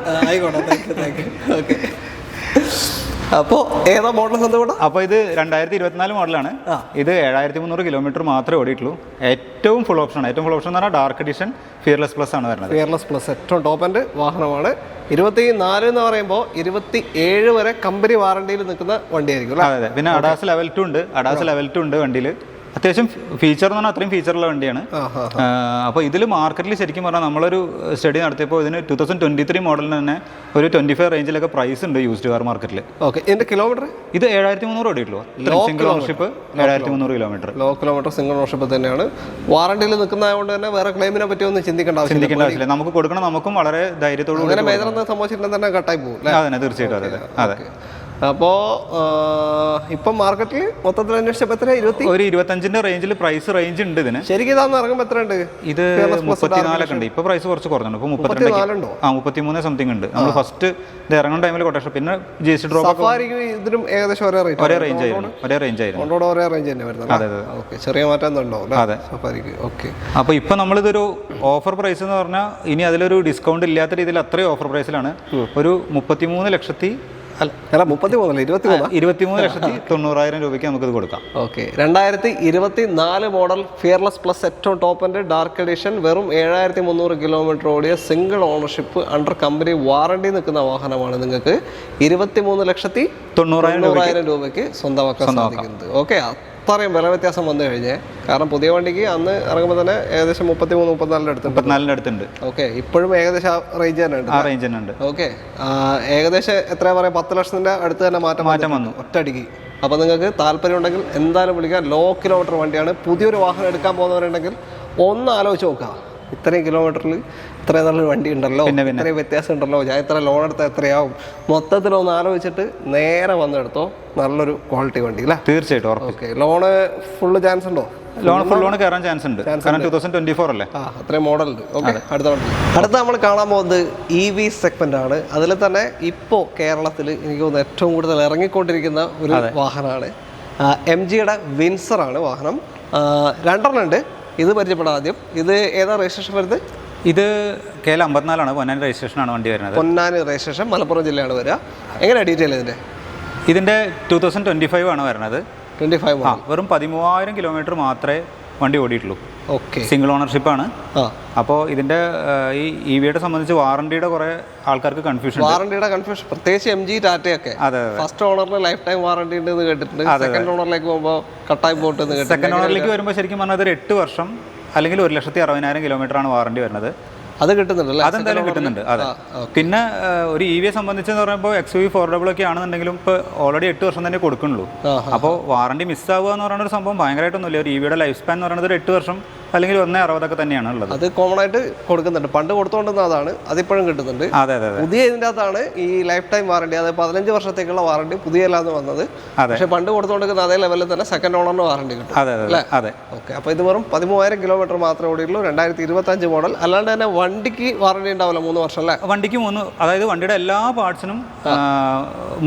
അപ്പോൾ ഏതാ മോഡൽ സന്തോഷം?
അപ്പോൾ ഇത് 2024 മോഡലാണ്. ഇത് 7,300 കിലോമീറ്റർ മാത്രമേ ഓടിയിട്ടുള്ളൂ. ഏറ്റവും ഫുൾ ഓപ്ഷൻ എന്ന് പറഞ്ഞാൽ ഡാർക്ക് എഡിഷൻ ഫിയർലെസ് പ്ലസ് ആണ് വരുന്നത്.
ഫിയർലെസ് പ്ലസ് ഏറ്റവും ടോപ്പ് എൻഡ് വാഹനമാണ്. 24 എന്ന് പറയുമ്പോൾ 27 വരെ കമ്പനി വാറണ്ടിയിൽ നിൽക്കുന്ന വണ്ടിയായിരിക്കും.
അതെ. പിന്നെ അഡാസ് ലെവൽ 2 ഉണ്ട് വണ്ടിയിൽ. അത്യാവശ്യം ഫീച്ചർ എന്ന് പറഞ്ഞാൽ അത്രയും ഫീച്ചറുള്ള വണ്ടിയാണ്. അപ്പോൾ ഇതിൽ മാർക്കറ്റിൽ ശരിക്കും പറഞ്ഞാൽ നമ്മളൊരു സ്റ്റഡി നടത്തിയപ്പോൾ ഇതിന് 2023 മോഡലിന് തന്നെ ഒരു 25 റേഞ്ചിലൊക്കെ പ്രൈസ് ഉണ്ട് യൂസ്ഡ് കാർ മാർക്കറ്റിൽ.
ഓക്കെ, ഇതിന്റെ കിലോമീറ്റർ ഇത്
7,300 ഓടിയിട്ടുള്ളൂ. Single ownership 7,300 kilometre.
Low kilometre single ownership തന്നെയാണ്. വാറണ്ടിയിൽ നിൽക്കുന്നതുകൊണ്ട് തന്നെ വേറെ ക്ലെയിമിനെ പറ്റി ഒന്നും ചിന്തിക്കേണ്ട ആവശ്യമില്ല.
നമുക്ക് കൊടുക്കണം, നമുക്കും വളരെ ധൈര്യത്തോടുകൂടി.
അങ്ങനെ മേജർ സംഭവിച്ചിട്ടുണ്ടെങ്കിൽ തന്നെ കട്ടായി പോകും.
അതെ, തീർച്ചയായിട്ടും. അതെ.
അപ്പോൾ ഇപ്പം മാർക്കറ്റിൽ മൊത്തത്തിൽ അന്വേഷിച്ചപ്പോൾ എത്ര
ഒരു 25ന്റെ റേഞ്ചിൽ പ്രൈസ് റേഞ്ച് ഉണ്ട് ഇതിന്.
ശരിക്കും ഇതാന്ന് ഇറങ്ങുമ്പോൾ എത്ര ഉണ്ട്?
ഇത് 34 ഉണ്ട്. ഇപ്പൊ പ്രൈസ് കുറച്ച് കുറഞ്ഞു. ഇപ്പൊ
34
33 സംതിങ് ഉണ്ട്. നമ്മൾ ഫസ്റ്റ് ഇത് ഇറങ്ങുന്ന ടൈമിൽ കൊട്ടേഷൻ, പിന്നെ GST ഡ്രോപ്പ്
ഇതിനും ഏകദേശം ഒരേ റേഞ്ച്
ഒരേ റേഞ്ച് ആയിരുന്നു. ഒരേ റേഞ്ച് തന്നെ
വരുന്നത്.
അതെ
ഓക്കെ, ചെറിയ മാറ്റം ഉണ്ടോ?
അതെ.
സഫാരിക്ക് ഓക്കെ.
അപ്പൊ ഇപ്പൊ നമ്മളിതൊരു ഓഫർ പ്രൈസ് എന്ന് പറഞ്ഞാൽ ഇനി അതിലൊരു ഡിസ്കൗണ്ട് ഇല്ലാത്ത രീതിയിൽ അത്രയും ഓഫർ പ്രൈസിലാണ് ഒരു 23,23,90,000 രൂപയ്ക്ക് നമുക്കിത് കൊടുക്കാം.
ഓക്കെ, 2024 മോഡൽ ഫിയർലെസ് പ്ലസ് ഏറ്റവും ടോപ്പ് എൻഡ് ഡാർക്ക് എഡിഷൻ, വെറും 7,300 കിലോമീറ്റർ ഓടിയ single ownership under company warranty നിൽക്കുന്ന വാഹനമാണ് നിങ്ങൾക്ക് 23,90,000 രൂപയ്ക്ക് സ്വന്തമാക്കാൻ സാധിക്കുന്നത്. ഓക്കെ, അത്രയും വില വ്യത്യാസം വന്നു കഴിഞ്ഞേ. കാരണം പുതിയ വണ്ടിക്ക് അന്ന് ഇറങ്ങുമ്പോൾ തന്നെ ഏകദേശം 33-34
അടുത്തുണ്ട്.
ഓക്കെ, ഇപ്പോഴും ഏകദേശം ആ റേഞ്ച് തന്നെ ഉണ്ട്. ഓക്കെ, ഏകദേശം എത്രയാ പറയാ, 10 ലക്ഷത്തിന്റെ അടുത്ത് തന്നെ മാറ്റം വന്നു ഒറ്റയടിക്ക്. അപ്പോൾ നിങ്ങൾക്ക് താല്പര്യം ഉണ്ടെങ്കിൽ എന്തായാലും വിളിക്കാം. ലോ കിലോമീറ്റർ വണ്ടിയാണ്. പുതിയൊരു വാഹനം എടുക്കാൻ പോകുന്നവരുണ്ടെങ്കിൽ ഒന്ന് ആലോചിച്ച് നോക്കുക. ഇത്രയും കിലോമീറ്ററിൽ ഇത്രയും നല്ലൊരു വണ്ടി ഉണ്ടല്ലോ, ഇത്രയും വ്യത്യാസം ഉണ്ടല്ലോ, ഞാൻ ഇത്ര ലോൺ എടുത്താൽ എത്രയാവും, മൊത്തത്തിലൊന്ന് ആലോചിച്ചിട്ട് നേരെ വന്നെടുത്തോ. നല്ലൊരു ക്വാളിറ്റി വണ്ടി അല്ലേ?
തീർച്ചയായിട്ടും.
ഓക്കെ, ലോണ് ഫുള്ള് ചാൻസ് ഉണ്ടോ?
ഫുൾ ലോൺ കയറാൻ ചാൻസ് ഉണ്ട്. കാരണം 2024 അല്ലേ?
അത്രയും മോഡൽ ഉണ്ട്. ഓക്കെ, അടുത്ത നമ്മൾ കാണാൻ പോകുന്നത് EV സെഗ്മെന്റ് ആണ്. അതിൽ തന്നെ ഇപ്പോൾ കേരളത്തിൽ എനിക്ക് തോന്നുന്നു ഏറ്റവും കൂടുതൽ ഇറങ്ങിക്കൊണ്ടിരിക്കുന്ന ഒരു വാഹനമാണ് MGയുടെ വിൻസർ ആണ് വാഹനം. 2 ഉണ്ട്. ഇത് പരിചയപ്പെടാം ആദ്യം. ഇത് ഏതാ രജിസ്ട്രേഷൻ വരുന്നത്?
ഇത് KL 54 പൊന്നാനി രജിസ്ട്രേഷൻ ആണ് വണ്ടി വരുന്നത്.
പൊന്നാനി രജിസ്ട്രേഷൻ, മലപ്പുറം ജില്ലയാണ് വരിക. എങ്ങനെയാണ് ഡീറ്റെയിൽ
ഇതിന്റെ 2025 ആണ് വരുന്നത്.
25
വെറും 13,000 കിലോമീറ്റർ മാത്രമേ വണ്ടി ഓടിയിട്ടുള്ളൂ.
ഓക്കെ,
സിംഗിൾ ഓണർഷിപ്പ് ആണ്. അപ്പോൾ ഇതിന്റെ ഈ EVയുടെ സംബന്ധിച്ച് വാറണ്ടിയുടെ കുറെ ആൾക്കാർക്ക് കൺഫ്യൂഷൻ,
പ്രത്യേകിച്ച് MG ടാറ്റയൊക്കെ ഫസ്റ്റ് ഓണറിന് ലൈഫ് ടൈം വാറണ്ടി ഉണ്ട് കേട്ടിട്ടുണ്ട്. സെക്കൻഡ് ഓണറിലേക്ക് പോകുമ്പോൾ കട്ടായി പോയിട്ട്.
സെക്കൻഡ് ഓണറിലേക്ക് വരുമ്പോൾ ശരിക്കും പറഞ്ഞാൽ ഒരു 8 വർഷം അല്ലെങ്കിൽ 1,60,000 കിലോമീറ്റർ ആണ് വാറണ്ടി വരുന്നത്.
അത് കിട്ടുന്നുണ്ടല്ലോ,
അതെന്തായാലും കിട്ടുന്നുണ്ട്. അതെ. പിന്നെ ഒരു EVയെ സംബന്ധിച്ചെന്ന് പറയുമ്പോൾ XUV 400 ഒക്കെ ആണെന്നുണ്ടെങ്കിലും ഇപ്പോൾ ഓൾറെഡി 8 വർഷം തന്നെ കൊടുക്കുന്നുള്ളൂ. അപ്പോൾ വാറണ്ടി മിസ്സാവുക എന്ന് പറയുന്ന ഒരു സംഭവം ഭയങ്കരമായിട്ടൊന്നുമില്ല. ഒരു EVയുടെ ലൈഫ് സ്പാൻ എന്ന് പറയുന്നത് ഒരു 8 വർഷം അല്ലെങ്കിൽ 1,60 തന്നെയാണ് ഉള്ളത്.
അത് കോമൺ ആയിട്ട് കൊടുക്കുന്നുണ്ട്. പണ്ട് കൊടുത്തോണ്ടുന്ന അതാണ്, അതിപ്പോഴും കിട്ടുന്നുണ്ട്.
അതെ അതെ.
പുതിയ ഇതിൻ്റെ അകത്താണ് ഈ ലൈഫ് ടൈം വാറണ്ടി, അതായത് 15 വർഷത്തേക്കുള്ള വാറണ്ടി പുതിയല്ലാന്ന് വന്നത്. പക്ഷേ പണ്ട് കൊടുത്തോണ്ടിരിക്കുന്ന അതേ ലെവലിൽ തന്നെ സെക്കൻഡ് ഓണറിന് വാറണ്ടി കിട്ടും.
അതെ അതെ.
ഓക്കെ, അപ്പോൾ ഇത് വെറും 13,000 കിലോമീറ്റർ മാത്രമേ ഓടിയുള്ളൂ. 2025 മോഡൽ. അല്ലാണ്ട് തന്നെ വണ്ടിക്ക് വാറണ്ടി ഉണ്ടാവില്ല 3 വർഷം അല്ലേ?
വണ്ടിക്ക് 3, അതായത് വണ്ടിയുടെ എല്ലാ പാർട്സിനും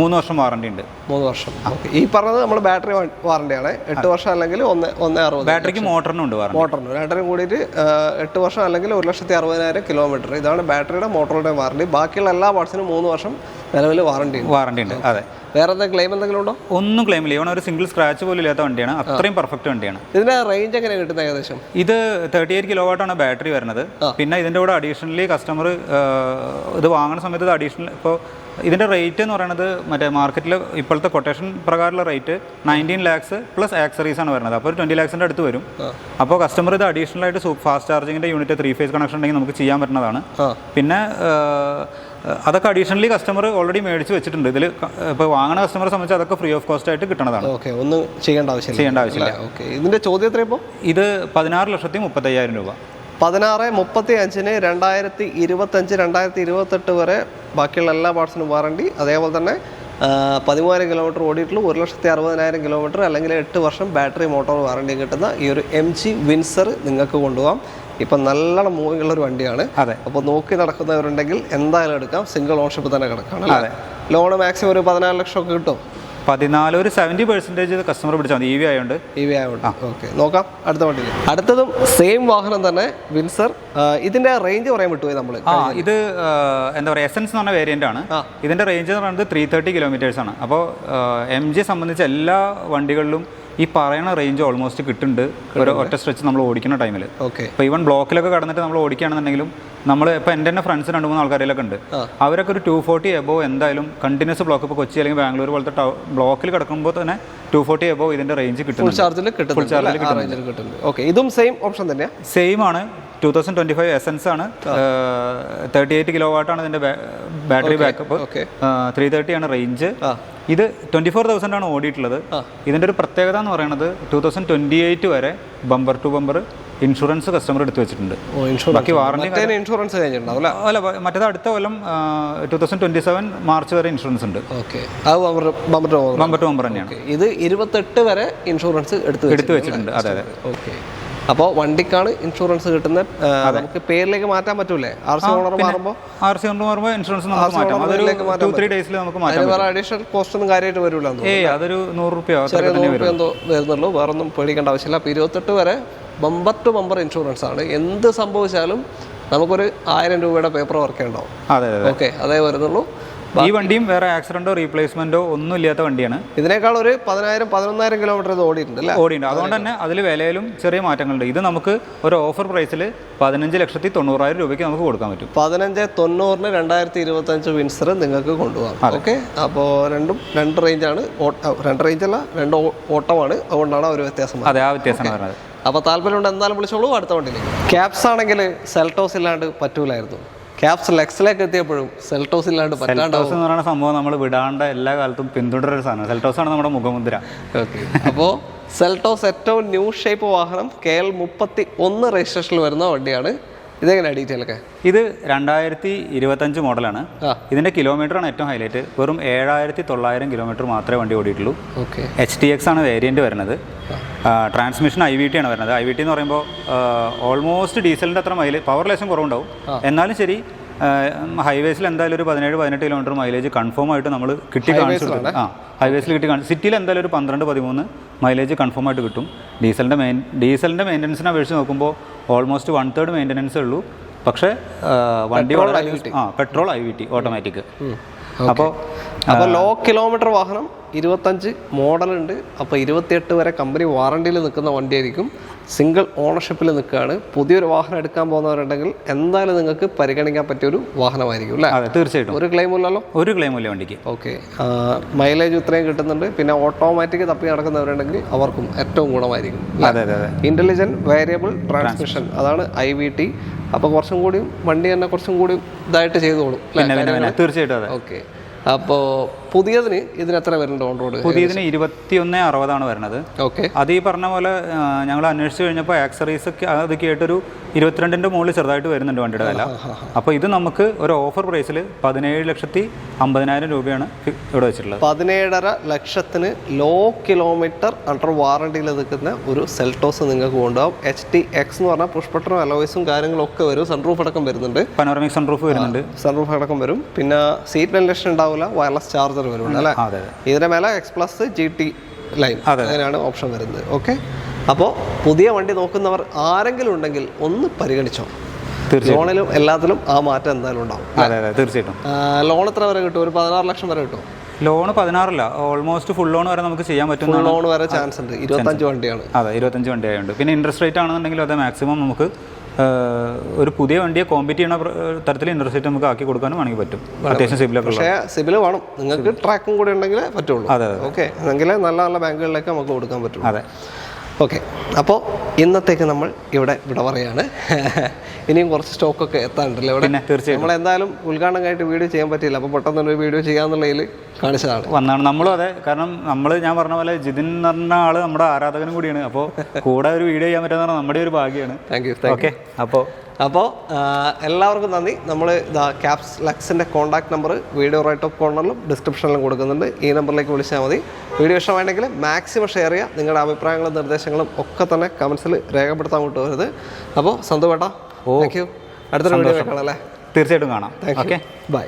3 വർഷം വാറണ്ടി ഉണ്ട്.
3 വർഷം. ഓക്കെ, ഈ പറഞ്ഞത് നമ്മൾ ബാറ്ററി വാറണ്ടിയാണ്. 8 വർഷം അല്ലെങ്കിൽ 1,60,000.
ബാറ്ററിക്ക് മോട്ടറിനും ഉണ്ട്.
മോട്ടറിന് രണ്ടരും കൂടിയിട്ട് 8 വർഷം അല്ലെങ്കിൽ 1,60,000 കിലോമീറ്റർ. ഇതാണ് ബാറ്ററിയുടെ മോട്ടറുടെ വാറണ്ടി. ബാക്കിയുള്ള എല്ലാ പാർട്സിനും 3 വർഷം നിലവിൽ വാറണ്ടി ഉണ്ട്.
അതെ.
വേറെ എന്തെങ്കിലും ക്ലെയിം എന്തെങ്കിലും ഉണ്ടോ?
ഒന്നും ക്ലെയിം ഇല്ല. ഇവൻ ഒരു സിംഗിൾ സ്ക്രാച്ച് പോലും ഇല്ലാത്ത വണ്ടിയാണ്. അത്രയും പെർഫെക്റ്റ് വണ്ടിയാണ്.
ഇതിന്റെ റേഞ്ച് എങ്ങനെ കിട്ടുന്നത് ഏകദേശം?
ഇത് 38 കിലോവാട്ട് ആണ് ബാറ്ററി വരുന്നത്. പിന്നെ ഇതിന്റെ കൂടെ അഡീഷണലി കസ്റ്റമർ ഇത് വാങ്ങുന്ന സമയത്ത് അഡീഷണൽ ഇപ്പോൾ ഇതിന്റെ റേറ്റ് എന്ന് പറയുന്നത് മറ്റേ മാർക്കറ്റിൽ ഇപ്പോഴത്തെ കൊട്ടേഷൻ പ്രകാരമുള്ള റേറ്റ് 19 lakhs പ്ലസ് ആക്സറീസ് ആണ് വരുന്നത്. അപ്പോൾ ഒരു 20 lakhs അടുത്ത് വരും. അപ്പോൾ കസ്റ്റമർ ഇത് അഡീഷണൽ ആയിട്ട് ഫാസ്റ്റ് ചാർജിങ്ങിന്റെ യൂണിറ്റ് 3 phase കണക്ഷൻ ഉണ്ടെങ്കിൽ നമുക്ക് ചെയ്യാൻ പറ്റുന്നതാണ്. പിന്നെ അതൊക്കെ അഡീഷണലി കസ്റ്റമർ ഓൾറെഡി മേടിച്ച് വെച്ചിട്ടുണ്ട്. ഇതിൽ ഇപ്പോൾ വാങ്ങുന്ന കസ്റ്റമറെ സംബന്ധിച്ച് അതൊക്കെ ഫ്രീ ഓഫ് കോസ്റ്റ് ആയിട്ട് കിട്ടുന്നതാണ്.
ഓക്കെ, ഒന്നും ചെയ്യേണ്ട ആവശ്യമില്ല. ഓക്കെ, ഇതിന്റെ ചോദ്യം എത്ര ഇപ്പോൾ?
ഇത് 16,35,000 രൂപ.
16,35,000 2025 2028 വരെ ബാക്കിയുള്ള എല്ലാ പാർട്സിനും വാറണ്ടി. അതേപോലെ തന്നെ 13,000 കിലോമീറ്റർ ഓടിയിട്ടുള്ളൂ. 1,60,000 കിലോമീറ്റർ അല്ലെങ്കിൽ 8 വർഷം ബാറ്ററി മോട്ടോർ വാറണ്ടി കിട്ടുന്ന ഈ ഒരു MG വിൻസർ നിങ്ങൾക്ക് കൊണ്ടുപോകാം. ഇപ്പം നല്ലോണം മൂവിങ് ഉള്ളൊരു വണ്ടിയാണ്. അപ്പോൾ നോക്കി നടക്കുന്നവരുണ്ടെങ്കിൽ എന്തായാലും എടുക്കാം. സിംഗിൾ ഓണർഷിപ്പ് തന്നെ കിടക്കാണ്. ലോണ് മാക്സിമം ഒരു 14 ലക്ഷം ഒക്കെ കിട്ടും.
14 ഒരു 70% കസ്റ്റമർ പിടിച്ചാൽ മതി. EV ആയതുകൊണ്ട്.
ഓക്കെ, നോക്കാം അടുത്ത വണ്ടിയിൽ. അടുത്തതും സെയിം വാഹനം തന്നെ, വിൻസർ. ഇതിന്റെ റേഞ്ച് പറയാൻ വിട്ടുപോയി നമ്മൾ.
ഇത് എന്താ പറയുക, എസൻസ് എന്ന് പറഞ്ഞ വേരിയന്റ് ആണ്. ഇതിന്റെ റേഞ്ച് എന്ന് പറയുന്നത് 330 കിലോമീറ്റേഴ്സ് ആണ്. അപ്പോൾ MG സംബന്ധിച്ച് എല്ലാ വണ്ടികളിലും ഈ പറയുന്ന റേഞ്ച് ഓൾമോസ്റ്റ് കിട്ടുന്നുണ്ട് ഒരു ഒറ്റ സ്ട്രെച്ച് നമ്മൾ ഓടിക്കുന്ന ടൈമിൽ. ഇപ്പോൾ ഈവൻ ബ്ലോക്കിലൊക്കെ കടന്നിട്ട് നമ്മൾ ഓടിക്കുകയാണെന്നുണ്ടെങ്കിലും നമ്മൾ ഇപ്പോൾ എൻ്റെ തന്നെ ഫ്രണ്ട്സ് 2-3 ആൾക്കാരിലൊക്കെ ഉണ്ട്. അവരൊക്കെ ഒരു 240 എബോവ് എന്തായാലും കണ്ടിന്യൂസ് ബ്ലോക്ക്, ഇപ്പോൾ കൊച്ചി അല്ലെങ്കിൽ ബാംഗ്ലൂർ പോലത്തെ ബ്ലോക്കിൽ കിടക്കുമ്പോൾ തന്നെ 240 എബോവ് ഇതിന്റെ റേഞ്ച് കിട്ടും.
ഫുൾ ചാർജിൽ കിട്ടും. ഓക്കെ, ഇതും സെയിം ഓപ്ഷൻ തന്നെയാണ്.
സെയിം ആണ്. 2025 എസൻസ് ആണ്. 38 കിലോവാട്ട് ആണ് ഇതിന്റെ ബാറ്ററി ബാക്കപ്പ്. 330 ആണ് റേഞ്ച്. ഇത് 24,000 ആണ് ഓടിയിട്ടുള്ളത്. ഇതിൻ്റെ ഒരു പ്രത്യേകത എന്ന് പറയുന്നത് 2028 വരെ bumper to bumper insurance customer എടുത്തു വെച്ചിട്ടുണ്ട്. ബാക്കി വാറണ്ടി
ഇൻഷുറൻസ് കഴിഞ്ഞിട്ടുണ്ടാവും
അല്ല, മറ്റേത് അടുത്ത കൊല്ലം 2027 മാർച്ച് വരെ ഇൻഷുറൻസ് ഉണ്ട്.
ഓക്കെ, അത് ബമ്പർ
ടു ബമ്പർ തന്നെയാണ്.
ഇത് 28 വരെ ഇൻഷുറൻസ് എടുത്തു വെച്ചിട്ടുണ്ട്.
അതെ അതെ.
ഓക്കെ, അപ്പോൾ വണ്ടിക്കാണ് ഇൻഷുറൻസ് കിട്ടുന്നത്. നമുക്ക് പേരിലേക്ക് മാറ്റാൻ പറ്റൂലേ? RC ഓണർ മാറുമ്പോൾ
ഇൻഷുറൻസ് നമുക്ക് മാറ്റാം. അതൊരു 2-3 ഡേയ്സിൽ നമുക്ക് മാറ്റാം.
വേറെ അഡീഷണൽ കോസ്റ്റ് ഒന്നും കാര്യമായിട്ട് വരില്ല.
അതൊരു 100 രൂപ
ചെറിയ 100 രൂപ എന്തോ വരുന്നുള്ളൂ. വേറെ ഒന്നും പേടിക്കേണ്ട ആവശ്യമില്ല. അപ്പോൾ 28 വരെ ബമ്പർ ടു ബമ്പർ ഇൻഷുറൻസ് ആണ്. എന്ത് സംഭവിച്ചാലും നമുക്കൊരു 1000 രൂപയുടെ പേപ്പർ വർക്ക് ഉണ്ടാവും.
അതെ അതെ.
ഓക്കെ, അതേ വരുന്നുള്ളൂ.
ഈ വണ്ടിയും വേറെ ആക്സിഡന്റോ റീപ്ലേസ്മെന്റോ ഒന്നും ഇല്ലാത്ത വണ്ടിയാണ്.
ഇതിനേക്കാൾ ഒരു 10,000-11,000 കിലോമീറ്റർ ഇത് ഓടിയിട്ടുണ്ട്.
അതുകൊണ്ട് തന്നെ അതിൽ വിലയിലും ചെറിയ മാറ്റങ്ങളുണ്ട്. ഇത് നമുക്ക് ഒരു ഓഫർ പ്രൈസിൽ 15,90,000 രൂപയ്ക്ക് നമുക്ക് കൊടുക്കാൻ പറ്റും.
15,90,000 2025 വിൻസർ നിങ്ങൾക്ക് കൊണ്ടുപോകാം. ഓക്കെ, അപ്പോൾ രണ്ട് റേഞ്ചാണ്. രണ്ട് റേഞ്ചല്ല, രണ്ട് ഓട്ടമാണ്. അതുകൊണ്ടാണ് ഒരു വ്യത്യാസം.
അതെ, ആ വ്യത്യാസമാണ് പറഞ്ഞത്.
അപ്പോൾ താല്പര്യമുണ്ട് എന്തായാലും വിളിച്ചോളൂ. അടുത്ത വണ്ടിയിലേക്ക്. ക്യാപ്സ് ആണെങ്കിൽ സെൽട്ടോസ് ഇല്ലാണ്ട് പറ്റൂലായിരുന്നു. ക്യാപ്സ് ലെക്സിലേക്ക് എത്തിയപ്പോഴും സെൽട്ടോസ് ഇല്ലാണ്ട്
സെൽട്ടോസ് എന്ന് പറയുന്ന സംഭവം നമ്മൾ വിടാണ്ട് എല്ലാ കാലത്തും പിന്തുടരുന്ന സാധനം. സെൽട്ടോസ് ആണ് നമ്മുടെ മുഖമുദ്ര.
ഓക്കെ, അപ്പോൾ സെൽട്ടോസ് ഏറ്റവും ന്യൂ ഷേപ്പ് വാഹനം KL 31 രജിസ്ട്രേഷനിൽ വരുന്ന വണ്ടിയാണ്. ഇതെങ്ങനെയാണ് ഡീറ്റെയിൽ ഒക്കെ?
ഇത് 2025 മോഡലാണ്. ഇതിന്റെ കിലോമീറ്റർ ആണ് ഏറ്റവും ഹൈലൈറ്റ്. വെറും 7,900 കിലോമീറ്റർ മാത്രമേ വണ്ടി ഓടിയിട്ടുള്ളൂ.
ഓക്കെ,
HTX ആണ് വേരിയന്റ് വരുന്നത്. ട്രാൻസ്മിഷൻ IVT ആണ് വരുന്നത്. IVT എന്ന് പറയുമ്പോൾ ഓൾമോസ്റ്റ് ഡീസലിൻ്റെ അത്ര പവർ ലേശം കുറവുണ്ടാവും. എന്നാലും ശരി, ഹൈവേസിൽ എന്തായാലും ഒരു 17-18 കിലോമീറ്റർ മൈലേജ് കൺഫേം ആയിട്ട് നമ്മൾ കിട്ടി കാണിച്ചു. ഹൈവേസിൽ കിട്ടി കാണിച്ചു. സിറ്റിയിൽ എന്തായാലും ഒരു 12-13 മൈലേജ് കൺഫേം ആയിട്ട് കിട്ടും. ഡീസലിൻ്റെ മെയിൻ്റനൻസിനെ അപേക്ഷിച്ച് നോക്കുമ്പോൾ ഓൾമോസ്റ്റ് 1/3 മെയിൻ്റനൻസേ ഉള്ളൂ. പക്ഷേ വണ്ടി പെട്രോൾ IVT ഓട്ടോമാറ്റിക്.
അപ്പോൾ ലോ കിലോമീറ്റർ വാഹനം 25 മോഡലുണ്ട്. അപ്പോൾ 28 വരെ കമ്പനി വാറണ്ടിയിൽ നിൽക്കുന്ന വണ്ടിയായിരിക്കും. സിംഗിൾ ഓണർഷിപ്പിൽ നിൽക്കുകയാണ്. പുതിയൊരു വാഹനം എടുക്കാൻ പോകുന്നവരുണ്ടെങ്കിൽ എന്തായാലും നിങ്ങൾക്ക് പരിഗണിക്കാൻ പറ്റിയൊരു വാഹനമായിരിക്കും അല്ലേ?
അതെ, തീർച്ചയായിട്ടും.
ഒരു ക്ലെയിം ഇല്ലല്ലോ?
ഒരു ക്ലെയിം ഇല്ല വണ്ടിക്ക്.
ഓക്കെ, മൈലേജ് ഇത്രയും കിട്ടുന്നുണ്ട്. പിന്നെ ഓട്ടോമാറ്റിക് തപ്പി നടക്കുന്നവരുണ്ടെങ്കിൽ അവർക്കും ഏറ്റവും ഗുണമായിരിക്കും.
അതെ അതെ അതെ.
ഇൻ്റലിജൻറ്റ് വേരിയബിൾ ട്രാൻസ്മിഷൻ, അതാണ് IVT. അപ്പോൾ കുറച്ചും കൂടിയും വണ്ടി തന്നെ കുറച്ചും കൂടി ഇതായിട്ട് ചെയ്തോളും.
തീർച്ചയായിട്ടും. അതെ.
ഓക്കെ, അപ്പോൾ പുതിയതിന് ഇതിന് എത്ര വരുന്നുണ്ട് ഓൺ റോഡ്?
പുതിയതിന് 21,60 വരുന്നത്.
ഓക്കെ, അത്
ഈ പറഞ്ഞ പോലെ ഞങ്ങൾ അന്വേഷിച്ച് കഴിഞ്ഞപ്പോൾ ആക്സറീസ് ഒക്കെ അതൊക്കെ ആയിട്ടൊരു 22ന്റെ മുകളിൽ ചെറുതായിട്ട് വരുന്നുണ്ട് വണ്ടിയുടെ വില. അപ്പോൾ ഇത് നമുക്ക് ഒരു ഓഫർ പ്രൈസിൽ 17,50,000 രൂപയാണ് ഇവിടെ വെച്ചിട്ടുള്ളത്.
17.5 ലക്ഷത്തിന് ലോ കിലോമീറ്റർ അണ്ടർ വാറണ്ടിയിൽ നിൽക്കുന്ന ഒരു സെൽട്ടോസ് നിങ്ങൾക്ക് കൊണ്ടുപോകും. HTX എന്ന് പറഞ്ഞാൽ പുഷ് ബട്ടണും അലോയ്സും കാര്യങ്ങളൊക്കെ വരും. സൺറൂഫ് അടക്കം വരുന്നുണ്ട്.
പനോറമിക് സൺറൂഫ് വരുന്നുണ്ട്.
സൺറൂഫ് അടക്കം വരും. പിന്നെ സീറ്റ് വെന്റിലേഷൻ ഉണ്ടാവില്ല. വയർലെസ് ചാർജർ വരുന്നുണ്ട് അല്ലേ? ഇതിന്റെ മേലെ X+ GT ലൈൻ, അങ്ങനെയാണ് ഓപ്ഷൻ വരുന്നത്. ഓക്കെ, അപ്പോൾ പുതിയ വണ്ടി നോക്കുന്നവർ ആരെങ്കിലും ഉണ്ടെങ്കിൽ ഒന്ന് പരിഗണിച്ചോ. ലോണിലും എല്ലാത്തിലും ആ മാറ്റം എന്തായാലും ഉണ്ടാവും.
തീർച്ചയായിട്ടും.
ലോൺ എത്ര വരെ കിട്ടും? ഒരു 16 ലക്ഷം വരെ കിട്ടും.
ലോൺ 16 ഓൾമോസ്റ്റ് ഫുൾ ലോൺ വരെ നമുക്ക് ചെയ്യാൻ പറ്റും.
ഫുൾ ലോൺ വരെ ചാൻസ് ഉണ്ട്. 25 വണ്ടിയാണ്.
അതെ, 25 വണ്ടി ആയതുകൊണ്ട്. പിന്നെ ഇൻട്രസ്റ്റ് റേറ്റ് ആണെന്നുണ്ടെങ്കിൽ അത് മാക്സിമം നമുക്ക് ഒരു പുതിയ വണ്ടിയെ കോമ്പീറ്റ് ചെയ്യുന്ന തരത്തിൽ ഇൻട്രസ്റ്റ് റേറ്റ് നമുക്ക് ആക്കി കൊടുക്കാനും വേണമെങ്കിൽ പറ്റും. അത്യാവശ്യം സിബിലൊക്കെ.
പക്ഷേ സിബിൽ വേണം നിങ്ങൾക്ക്. ട്രാക്കും കൂടി ഉണ്ടെങ്കിലേ പറ്റുള്ളൂ.
അതെ.
ഓക്കെ, എങ്കിലേ നല്ല നല്ല ബാങ്കുകളിലേക്ക് നമുക്ക് കൊടുക്കാൻ പറ്റും.
അതെ.
ഓക്കെ, അപ്പോൾ ഇന്നത്തേക്ക് നമ്മൾ ഇവിടെ പറയാണ്. ഇനിയും കുറച്ച് സ്റ്റോക്കൊക്കെ എത്താനുണ്ടല്ലോ ഇവിടെ.
തീർച്ചയായും
നമ്മളെന്തായാലും ഉദ്ഘാടനം കഴിഞ്ഞിട്ട് വീഡിയോ ചെയ്യാൻ പറ്റിയില്ല. അപ്പോൾ പെട്ടെന്നൊരു വീഡിയോ ചെയ്യാന്നുള്ളതിൽ കാണിച്ചതാണ്
വന്നാണ്. നമ്മളും അതെ, കാരണം ഞാൻ പറഞ്ഞ പോലെ ജിതിൻ എന്ന് പറഞ്ഞ ആള് നമ്മുടെ ആരാധകനും കൂടിയാണ്. അപ്പോൾ കൂടെ ഒരു വീഡിയോ ചെയ്യാൻ പറ്റുന്ന നമ്മുടെ ഒരു ഭാഗ്യമാണ്.
Thank you.
ഓക്കെ,
അപ്പോൾ എല്ലാവർക്കും നന്ദി. നമ്മൾ ക്യാപ്സ് ലക്സിൻ്റെ contact number video right of കോർണറിലും ഡിസ്ക്രിപ്ഷനിലും കൊടുക്കുന്നുണ്ട്. ഈ നമ്പറിലേക്ക് വിളിച്ചാൽ മതി. വീഡിയോ ഇഷ്ടമായിട്ടുണ്ടെങ്കിൽ മാക്സിമം ഷെയർ ചെയ്യുക. നിങ്ങളുടെ അഭിപ്രായങ്ങളും നിർദ്ദേശങ്ങളും ഒക്കെ തന്നെ കമൻസിൽ രേഖപ്പെടുത്താൻ വിട്ടുവരുത്. അപ്പോൾ സന്തു വേട്ടാ, താങ്ക് യു. അടുത്തൊരു വീഡിയോ കാണാം അല്ലേ?
തീർച്ചയായിട്ടും കാണാം.
Thank you. ബൈ.